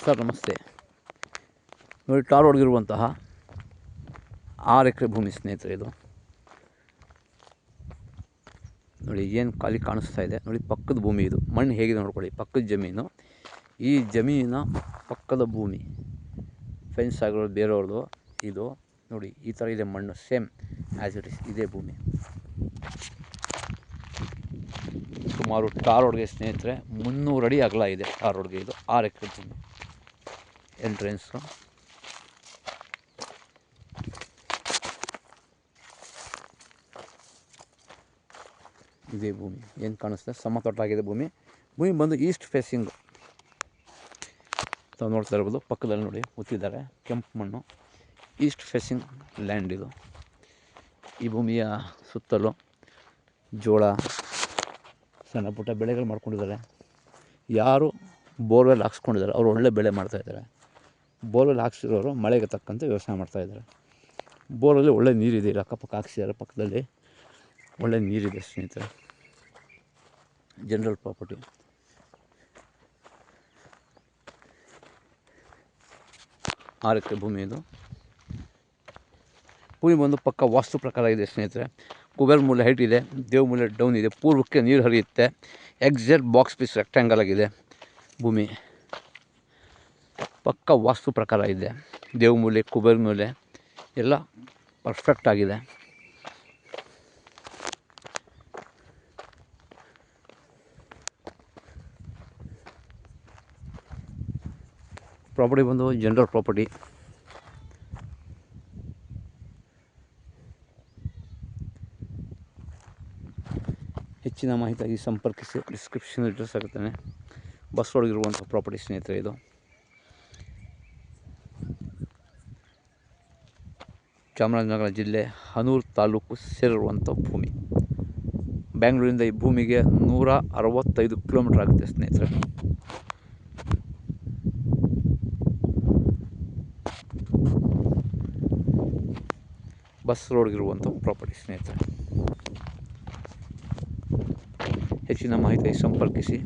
Sir ನಮಸ್ತೆ. ನೋಡಿ, ಟಾರ್ ಹೊಡೆದಿರುವಂತಹ 6 ಎಕರೆ ಭೂಮಿ ಸ್ನೇಹಿತರೆ. ಇದು ನೋಡಿ ಏನು ಖಾಲಿ ಕಾಣಿಸ್ತಾ ಇದೆ. ನೋಡಿ, ಪಕ್ಕದ ಭೂಮಿ. ಇದು ಮಣ್ಣು ಹೇಗಿದೆ ನೋಡ್ಕೊಳ್ಳಿ. ಪಕ್ಕದ ಜಮೀನು, ಈ ಜಮೀನಿನ ಪಕ್ಕದ ಭೂಮಿ ಫೆನ್ಸ್ ಆಗಿರೋದು ಬೇರೆಯವ್ರದ್ದು. ಇದು ನೋಡಿ ಈ ಥರ ಇದೆ ಮಣ್ಣು, ಸೇಮ್ ಆ್ಯಸ್ ಇಟ್ ಇಸ್ ಇದೇ ಭೂಮಿ. ಸುಮಾರು ಟಾರ್ ರೋಡ್ಗೆ ಸ್ನೇಹಿತರೆ 300 ಅಡಿ ಅಗಲ ಇದೆ. ಟಾರ್ ರೋಡ್ಗೆ ಇದು 6 ಎಕರೆ ಭೂಮಿ. ಎಂಟ್ರೆನ್ಸು ಇದೇ ಭೂಮಿ. ಏನು ಕಾಣಿಸ್ತದೆ, ಸಮತಟ್ಟಾಗಿದೆ ಭೂಮಿ. ಭೂಮಿ ಬಂದು ಈಸ್ಟ್ ಫೇಸಿಂಗ್ ತಾವು ನೋಡ್ತಾ ಇರ್ಬೋದು. ಪಕ್ಕದಲ್ಲಿ ನೋಡಿ ಉತ್ತಿದ್ದಾರೆ ಕೆಂಪು ಮಣ್ಣು, ಈಸ್ಟ್ ಫೇಸಿಂಗ್ ಲ್ಯಾಂಡ್ ಇದು. ಈ ಭೂಮಿಯ ಸುತ್ತಲೂ ಜೋಳ, ಸಣ್ಣ ಪುಟ್ಟ ಬೆಳೆಗಳು ಮಾಡ್ಕೊಂಡಿದ್ದಾರೆ. ಯಾರು ಬೋರ್ವೆಲ್ ಹಾಕ್ಸ್ಕೊಂಡಿದ್ದಾರೆ ಅವರು ಒಳ್ಳೆ ಬೆಳೆ ಮಾಡ್ತಾಯಿದ್ದಾರೆ. ಬೋರ್ವೆಲ್ ಹಾಕ್ಸಿರೋರು ಮಳೆಗೆ ತಕ್ಕಂತೆ ವ್ಯವಸಾಯ ಮಾಡ್ತಾಯಿದ್ದಾರೆ. ಬೋರಲ್ಲಿ ಒಳ್ಳೆ ನೀರಿದೆ. ಇಲ್ಲಿ ಅಕ್ಕಪಕ್ಕ ಹಾಕ್ಸಿದ್ದಾರೆ, ಪಕ್ಕದಲ್ಲಿ ಒಳ್ಳೆ ನೀರಿದೆ ಸ್ನೇಹಿತರೆ. General property. ಆರಕ್ಕೆ ಭೂಮಿ ಇದು. ಭೂಮಿ ಬಂದು ಪಕ್ಕ ವಾಸ್ತು ಪ್ರಕಾರ ಇದೆ ಸ್ನೇಹಿತರೆ. ಕುಬೇರ ಮೂಲೆ ಹೈಟ್ ಇದೆ, ದೇವ ಮೂಲೆ ಡೌನ್ ಇದೆ. ಪೂರ್ವಕ್ಕೆ ನೀರು ಹರಿಯುತ್ತೆ. ಎಕ್ಸಾಕ್ಟ್ ಬಾಕ್ಸ್ ಪೀಸ್ ರೆಕ್ಟ್ಯಾಂಗಲ್ ಆಗಿದೆ ಭೂಮಿ. ಪಕ್ಕ ವಾಸ್ತು ಪ್ರಕಾರ ಇದೆ. ದೇವ ಮೂಲೆ, ಕುಬೇರ ಮೂಲೆ ಎಲ್ಲ ಪರ್ಫೆಕ್ಟ್ ಆಗಿದೆ. ಪ್ರಾಪರ್ಟಿ ಬಂದು ಜನರಲ್ ಪ್ರಾಪರ್ಟಿ. ಹೆಚ್ಚಿನ ಮಾಹಿತಿಯಾಗಿ ಸಂಪರ್ಕಿಸಿ. ಡಿಸ್ಕ್ರಿಪ್ಷನ್ ಅಡ್ರೆಸ್ ಆಗುತ್ತಾನೆ. ಬಸ್ ರೋಡ್ಗಿರುವಂಥ ಪ್ರಾಪರ್ಟಿ ಸ್ನೇಹಿತರೆ ಇದು. ಚಾಮರಾಜನಗರ ಜಿಲ್ಲೆ ಹನೂರು ತಾಲೂಕು ಸೇರಿರುವಂಥ ಭೂಮಿ. ಬೆಂಗಳೂರಿಂದ ಈ ಭೂಮಿಗೆ 165 ಕಿಲೋಮೀಟ್ರ್ ಆಗುತ್ತೆ ಸ್ನೇಹಿತರೆ. ಬಸ್ ರೋಡ್ಗಿರುವಂಥ ಪ್ರಾಪರ್ಟಿ ಸ್ನೇಹಿತರೆ. ಹೆಚ್ಚಿನ ಮಾಹಿತಿ ಸಂಪರ್ಕಿಸಿ.